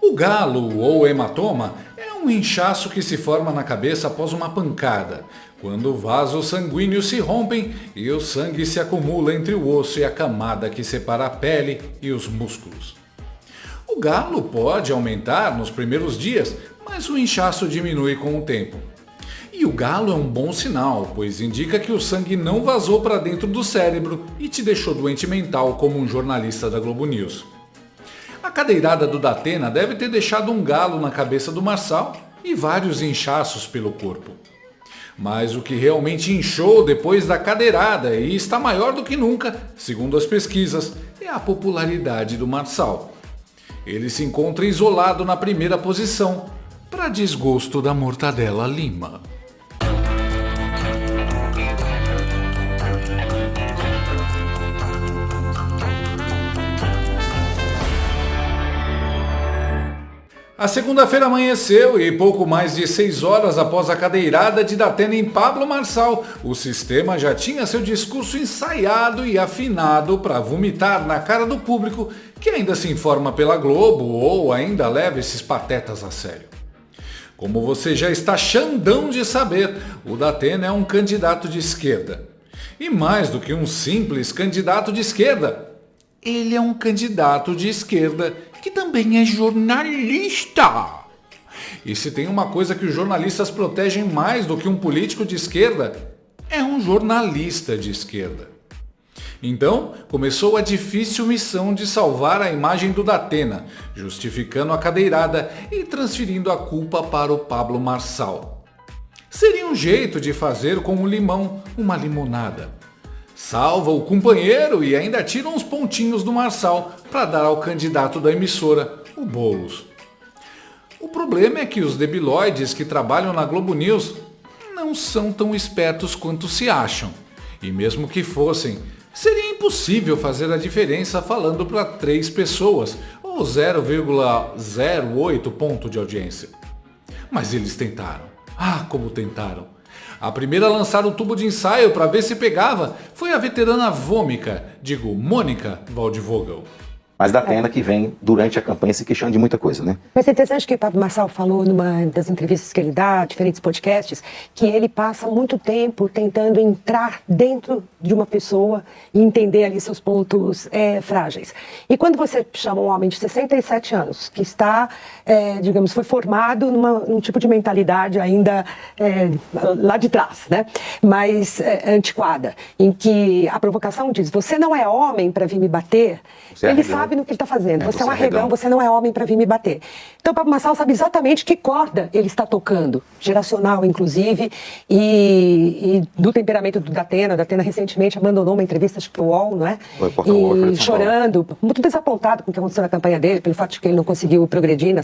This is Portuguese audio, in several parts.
O galo ou hematoma é um inchaço que se forma na cabeça após uma pancada, quando vasos sanguíneos se rompem e o sangue se acumula entre o osso e a camada que separa a pele e os músculos. O galo pode aumentar nos primeiros dias, mas o inchaço diminui com o tempo. E o galo é um bom sinal, pois indica que o sangue não vazou para dentro do cérebro e te deixou doente mental como um jornalista da Globo News. A cadeirada do Datena deve ter deixado um galo na cabeça do Marçal e vários inchaços pelo corpo. Mas o que realmente inchou depois da cadeirada e está maior do que nunca, segundo as pesquisas, é a popularidade do Marçal. Ele se encontra isolado na primeira posição, para desgosto da Mortadela Lima. A segunda-feira amanheceu e pouco mais de 6 horas após a cadeirada de Datena em Pablo Marçal, o sistema já tinha seu discurso ensaiado e afinado para vomitar na cara do público que ainda se informa pela Globo ou ainda leva esses patetas a sério. Como você já está xandão de saber, o Datena é um candidato de esquerda. E mais do que um simples candidato de esquerda, ele é um candidato de esquerda que também é jornalista. E se tem uma coisa que os jornalistas protegem mais do que um político de esquerda, é um jornalista de esquerda. Então, começou a difícil missão de salvar a imagem do Datena, justificando a cadeirada e transferindo a culpa para o Pablo Marçal. Seria um jeito de fazer com o limão uma limonada. Salva o companheiro e ainda tira uns pontinhos do Marçal para dar ao candidato da emissora, o Boulos. O problema é que os debilóides que trabalham na Globo News não são tão espertos quanto se acham. E mesmo que fossem, seria impossível fazer a diferença falando para 3 pessoas, ou 0,08 ponto de audiência. Mas eles tentaram. Ah, como tentaram! A primeira a lançar o tubo de ensaio para ver se pegava foi a veterana Mônica Waldvogel. Mas Datena que vem durante a campanha se queixando de muita coisa, né? Mas é interessante que o Pablo Marçal falou numa das entrevistas que ele dá, diferentes podcasts, que ele passa muito tempo tentando entrar dentro de uma pessoa e entender ali seus pontos frágeis. E quando você chama um homem de 67 anos, que está, foi formado num tipo de mentalidade ainda lá de trás, né? Mas antiquada, em que a provocação diz, você não é homem para vir me bater, ele sabe no que ele está fazendo. Você é um arregão, você não é homem para vir me bater. Então o Pablo Marçal sabe exatamente que corda ele está tocando, geracional inclusive, e do temperamento do Datena. O Datena recentemente abandonou uma entrevista para o UOL, não é? E chorando, muito desapontado com o que aconteceu na campanha dele, pelo fato de que ele não conseguiu progredir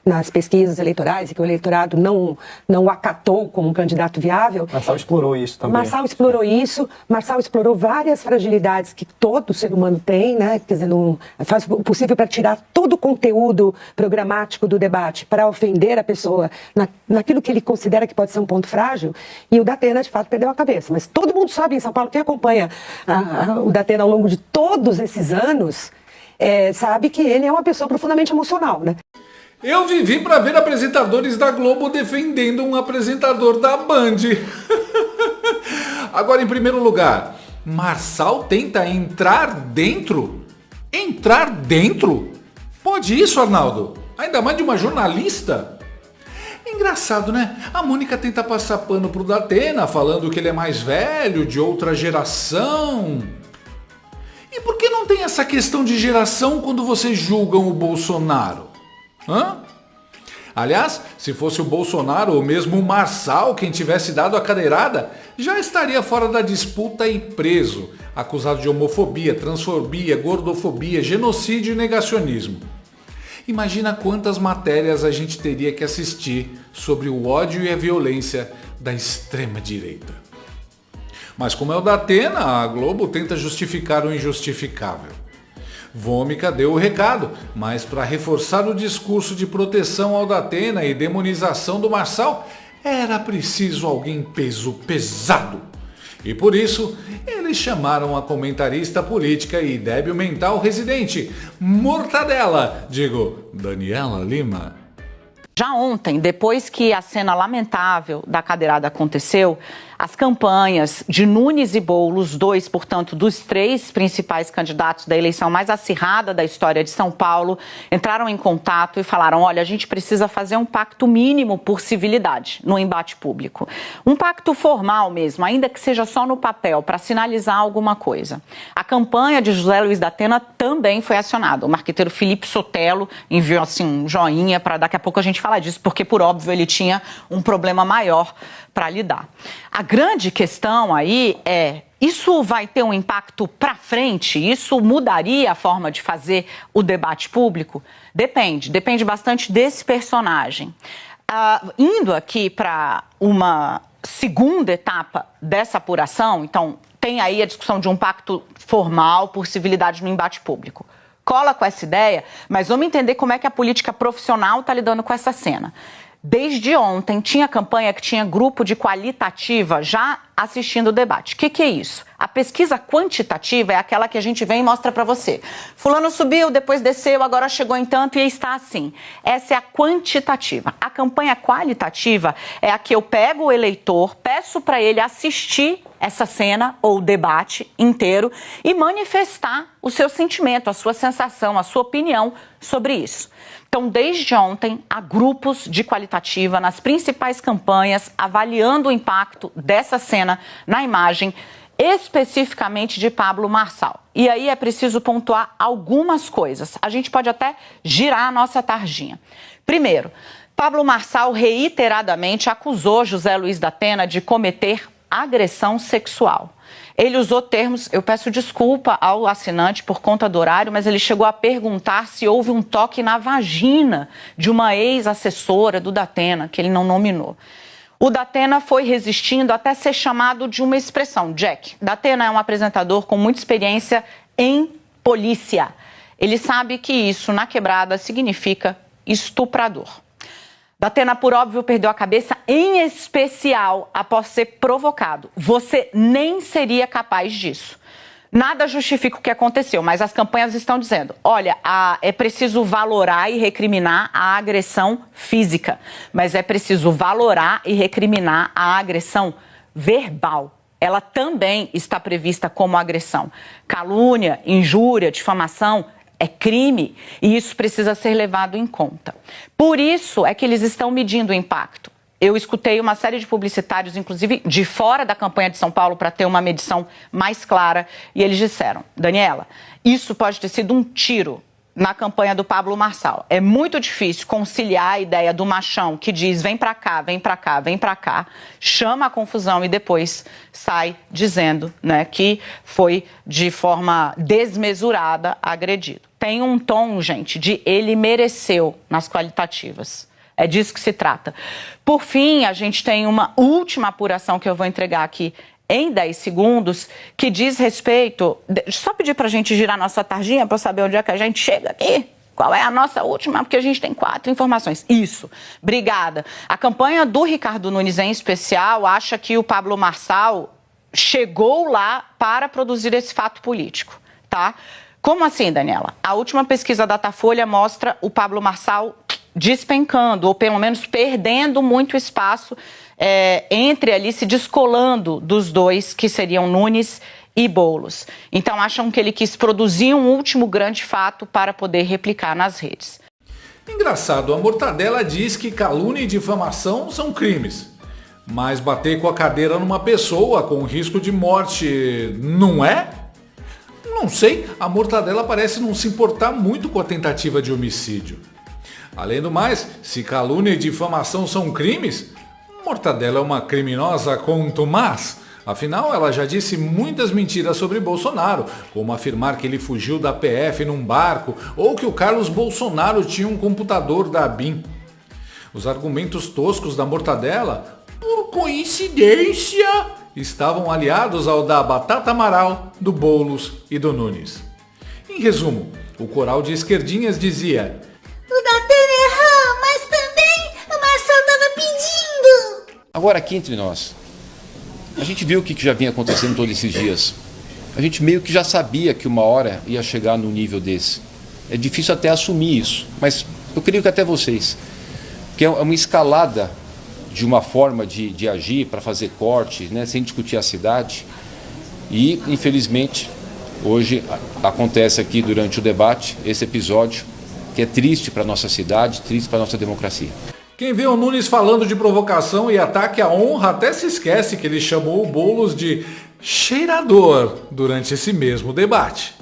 nas pesquisas eleitorais e que o eleitorado não o acatou como um candidato viável. Marçal explorou isso também. Marçal explorou isso, Marçal explorou várias fragilidades que todo ser humano tem, né? Quer dizer, faz o possível para tirar todo o conteúdo programático do debate para ofender a pessoa naquilo que ele considera que pode ser um ponto frágil, e o Datena de fato perdeu a cabeça. Mas todo mundo sabe em São Paulo, quem acompanha o Datena ao longo de todos esses anos, sabe que ele é uma pessoa profundamente emocional, né? Eu vivi para ver apresentadores da Globo defendendo um apresentador da Band. Agora, em primeiro lugar, Marçal tenta entrar dentro? Entrar dentro? Pode isso, Arnaldo? Ainda mais de uma jornalista? Engraçado, né? A Mônica tenta passar pano pro Datena, falando que ele é mais velho, de outra geração. E por que não tem essa questão de geração quando vocês julgam o Bolsonaro? Hã? Aliás, se fosse o Bolsonaro ou mesmo o Marçal quem tivesse dado a cadeirada, já estaria fora da disputa e preso, acusado de homofobia, transfobia, gordofobia, genocídio e negacionismo. Imagina quantas matérias a gente teria que assistir sobre o ódio e a violência da extrema-direita. Mas como é o Datena, a Globo tenta justificar o injustificável. Vômica deu o recado, mas para reforçar o discurso de proteção ao Datena e demonização do Marçal, era preciso alguém peso pesado. E por isso, ele eles chamaram a comentarista política e débil mental residente, Mortadela, Daniela Lima. Já ontem, depois que a cena lamentável da cadeirada aconteceu, as campanhas de Nunes e Boulos, dois, portanto, dos três principais candidatos da eleição mais acirrada da história de São Paulo, entraram em contato e falaram: olha, a gente precisa fazer um pacto mínimo por civilidade no embate público. Um pacto formal mesmo, ainda que seja só no papel, para sinalizar alguma coisa. A campanha de José Luiz da Atena também foi acionada. O marqueteiro Felipe Sotelo enviou assim um joinha para daqui a pouco a gente falar disso, porque, por óbvio, ele tinha um problema maior para lidar. A grande questão aí é: isso vai ter um impacto para frente? Isso mudaria a forma de fazer o debate público? Depende bastante desse personagem. Indo aqui para uma segunda etapa dessa apuração, então tem aí a discussão de um pacto formal por civilidade no embate público. Cola com essa ideia, mas vamos entender como é que a política profissional está lidando com essa cena. Desde ontem, tinha campanha que tinha grupo de qualitativa já assistindo o debate. O que é isso? A pesquisa quantitativa é aquela que a gente vem e mostra para você. Fulano subiu, depois desceu, agora chegou em tanto e está assim. Essa é a quantitativa. A campanha qualitativa é a que eu pego o eleitor, peço para ele assistir essa cena ou debate inteiro e manifestar o seu sentimento, a sua sensação, a sua opinião sobre isso. Então, desde ontem, há grupos de qualitativa nas principais campanhas avaliando o impacto dessa cena na imagem, especificamente de Pablo Marçal. E aí é preciso pontuar algumas coisas. A gente pode até girar a nossa tarjinha. Primeiro, Pablo Marçal reiteradamente acusou José Luiz da Atena de cometer agressão sexual. Ele usou termos, eu peço desculpa ao assinante por conta do horário, mas ele chegou a perguntar se houve um toque na vagina de uma ex-assessora do da Atena, que ele não nominou. O da Atena foi resistindo até ser chamado de uma expressão. Jack, da Atena é um apresentador com muita experiência em polícia. Ele sabe que isso, na quebrada, significa estuprador. Da Atena, por óbvio, perdeu a cabeça, em especial após ser provocado. Você nem seria capaz disso. Nada justifica o que aconteceu, mas as campanhas estão dizendo: olha, é preciso valorar e recriminar a agressão física, mas é preciso valorar e recriminar a agressão verbal. Ela também está prevista como agressão. Calúnia, injúria, difamação é crime e isso precisa ser levado em conta. Por isso é que eles estão medindo o impacto. Eu escutei uma série de publicitários, inclusive de fora da campanha de São Paulo, para ter uma medição mais clara, e eles disseram: Daniela, isso pode ter sido um tiro na campanha do Pablo Marçal. É muito difícil conciliar a ideia do machão que diz vem pra cá, vem pra cá, vem pra cá, chama a confusão e depois sai dizendo, né, que foi de forma desmesurada agredido. Tem um tom, gente, de ele mereceu nas qualitativas. É disso que se trata. Por fim, a gente tem uma última apuração que eu vou entregar aqui em 10 segundos, que diz respeito... Só pedir para a gente girar nossa tarjinha para saber onde é que a gente chega aqui. Qual é a nossa última? Porque a gente tem 4 informações. Isso. Obrigada. A campanha do Ricardo Nunes, em especial, acha que o Pablo Marçal chegou lá para produzir esse fato político, tá? Como assim, Daniela? A última pesquisa da Datafolha mostra o Pablo Marçal despencando, ou pelo menos perdendo muito espaço entre ali, se descolando dos dois, que seriam Nunes e Boulos. Então acham que ele quis produzir um último grande fato para poder replicar nas redes. Engraçado, a Mortadela diz que calúnia e difamação são crimes. Mas bater com a cadeira numa pessoa com risco de morte não é? Não sei, a Mortadela parece não se importar muito com a tentativa de homicídio. Além do mais, se calúnia e difamação são crimes, Mortadela é uma criminosa contumaz. Afinal, ela já disse muitas mentiras sobre Bolsonaro, como afirmar que ele fugiu da PF num barco ou que o Carlos Bolsonaro tinha um computador da ABIN. Os argumentos toscos da Mortadela, por coincidência, estavam aliados ao da Batata Amaral, do Boulos e do Nunes. Em resumo, o coral de esquerdinhas dizia: o Datena errou, mas também o Marçal estava pedindo. Agora, aqui entre nós, a gente viu o que já vinha acontecendo todos esses dias. A gente meio que já sabia que uma hora ia chegar num nível desse. É difícil até assumir isso, mas eu creio que até vocês, que é uma escalada de uma forma de agir para fazer corte, né, sem discutir a cidade. E, infelizmente, hoje acontece aqui durante o debate esse episódio que é triste para a nossa cidade, triste para a nossa democracia. Quem vê o Nunes falando de provocação e ataque à honra até se esquece que ele chamou o Boulos de cheirador durante esse mesmo debate.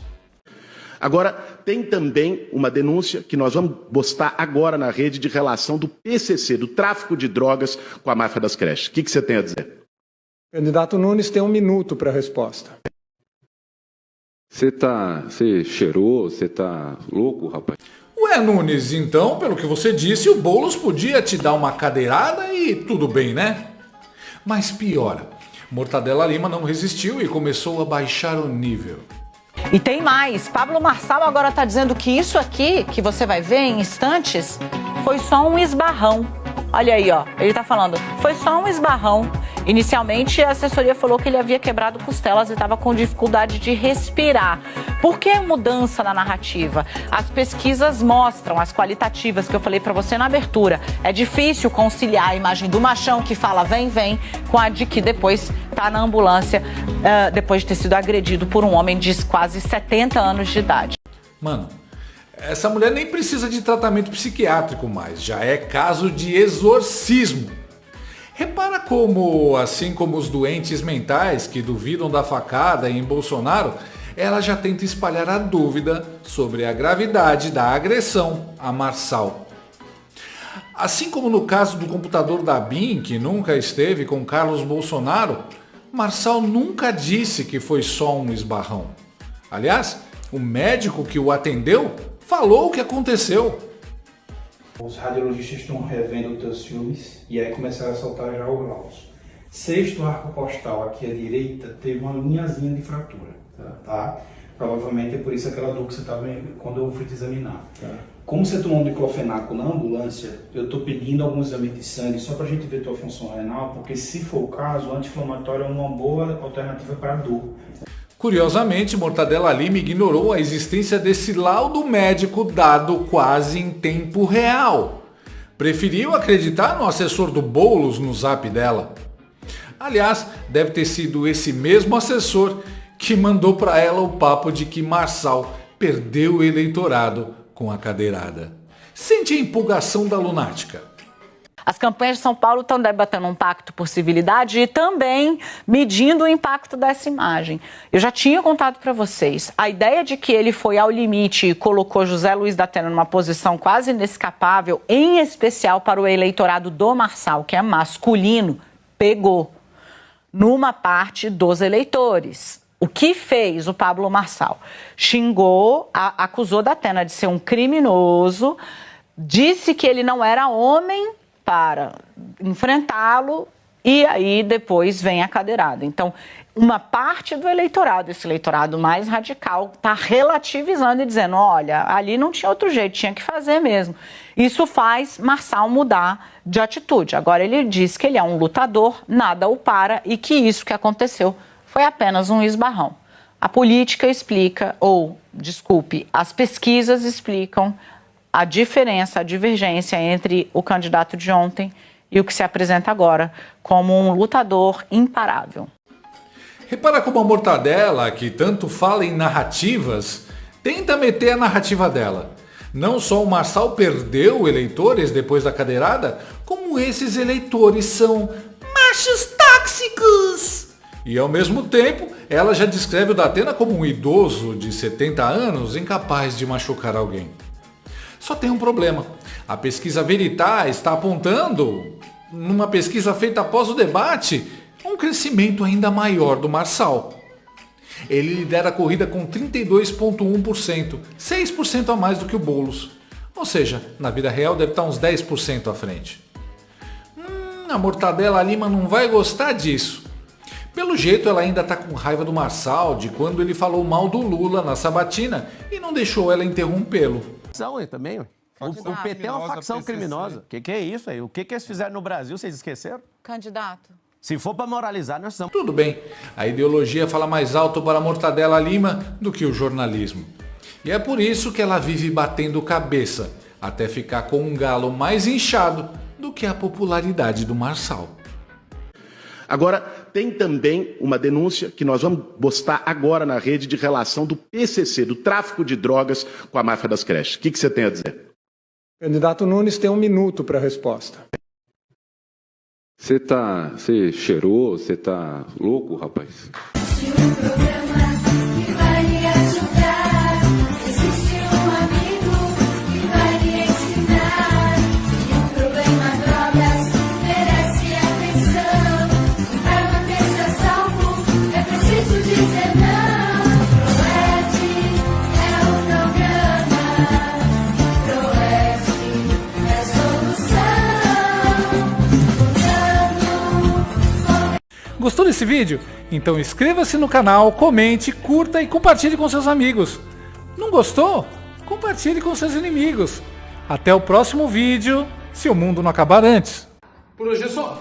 Agora, tem também uma denúncia que nós vamos postar agora na rede de relação do PCC, do tráfico de drogas com a máfia das creches. O que você tem a dizer? Candidato Nunes tem 1 minuto para a resposta. Você cheirou? Você tá louco, rapaz? Ué, Nunes, então, pelo que você disse, o Boulos podia te dar uma cadeirada e tudo bem, né? Mas piora, Mortadela Lima não resistiu e começou a baixar o nível. E tem mais, Pablo Marçal agora está dizendo que isso aqui, que você vai ver em instantes, foi só um esbarrão. Olha aí, ó, ele está falando, foi só um esbarrão. Inicialmente, a assessoria falou que ele havia quebrado costelas e estava com dificuldade de respirar. Por que mudança na narrativa? As pesquisas mostram, as qualitativas que eu falei para você na abertura. É difícil conciliar a imagem do machão que fala vem, vem, com a de que depois está na ambulância, depois de ter sido agredido por um homem de quase 70 anos de idade. Mano, essa mulher nem precisa de tratamento psiquiátrico mais, já é caso de exorcismo. Repara como, assim como os doentes mentais que duvidam da facada em Bolsonaro, ela já tenta espalhar a dúvida sobre a gravidade da agressão a Marçal. Assim como no caso do computador da BIM, que nunca esteve com Carlos Bolsonaro, Marçal nunca disse que foi só um esbarrão. Aliás, o médico que o atendeu falou o que aconteceu. Os radiologistas estão revendo os teus filmes e aí começaram a soltar já os laudos. Sexto arco postal aqui à direita teve uma linhazinha de fratura, tá? Provavelmente é por isso aquela dor que você estava quando eu fui te examinar. Tá. Como você tomou um diclofenaco na ambulância, eu estou pedindo alguns exames de sangue só para a gente ver tua função renal, porque se for o caso, o anti-inflamatório é uma boa alternativa para a dor. Curiosamente, Mortadela Lima ignorou a existência desse laudo médico dado quase em tempo real. Preferiu acreditar no assessor do Boulos no zap dela. Aliás, deve ter sido esse mesmo assessor que mandou para ela o papo de que Marçal perdeu o eleitorado com a cadeirada. Sente a empolgação da lunática. As campanhas de São Paulo estão debatendo um pacto por civilidade e também medindo o impacto dessa imagem. Eu já tinha contado para vocês, a ideia de que ele foi ao limite e colocou José Luiz da Atena numa posição quase inescapável, em especial para o eleitorado do Marçal, que é masculino, pegou numa parte dos eleitores. O que fez o Pablo Marçal? Xingou, acusou da Atena de ser um criminoso, disse que ele não era homem para enfrentá-lo e aí depois vem a cadeirada. Então, uma parte do eleitorado, esse eleitorado mais radical, está relativizando e dizendo, olha, ali não tinha outro jeito, tinha que fazer mesmo. Isso faz Marçal mudar de atitude. Agora ele diz que ele é um lutador, nada o para e que isso que aconteceu foi apenas um esbarrão. A política explica, as pesquisas explicam a diferença, a divergência entre o candidato de ontem e o que se apresenta agora como um lutador imparável. Repara como a Mortadela, que tanto fala em narrativas, tenta meter a narrativa dela. Não só o Marçal perdeu eleitores depois da cadeirada, como esses eleitores são machos tóxicos. E ao mesmo tempo, ela já descreve o Datena como um idoso de 70 anos incapaz de machucar alguém. Só tem um problema. A pesquisa Veritá está apontando, numa pesquisa feita após o debate, um crescimento ainda maior do Marçal. Ele lidera a corrida com 32,1%, 6% a mais do que o Boulos. Ou seja, na vida real deve estar uns 10% à frente. A Mortadela Lima não vai gostar disso. Pelo jeito, ela ainda está com raiva do Marçal de quando ele falou mal do Lula na sabatina e não deixou ela interrompê-lo. Também, o PT é uma facção criminosa. O que é isso aí? O que eles fizeram no Brasil, vocês esqueceram? Candidato, Se for para moralizar, nós somos. Tudo bem, a ideologia fala mais alto para a Mortadela Lima do que o jornalismo. E é por isso que ela vive batendo cabeça, até ficar com um galo mais inchado do que a popularidade do Marçal. Agora, tem também uma denúncia que nós vamos postar agora na rede de relação do PCC, do tráfico de drogas com a máfia das creches. O que você tem a dizer? O candidato Nunes tem 1 minuto para a resposta. Você cheirou? Você tá louco, rapaz? Existe um programa que vai lhe ajudar. Existe um amigo que vai lhe ensinar. Se um problema drogas merece atenção. Para manter-se a salvo é preciso dizer não. Proeste é o programa. Proeste é a solução. Gostou desse vídeo? Então inscreva-se no canal, comente, curta e compartilhe com seus amigos. Não gostou? Compartilhe com seus inimigos. Até o próximo vídeo, se o mundo não acabar antes. Por hoje é só.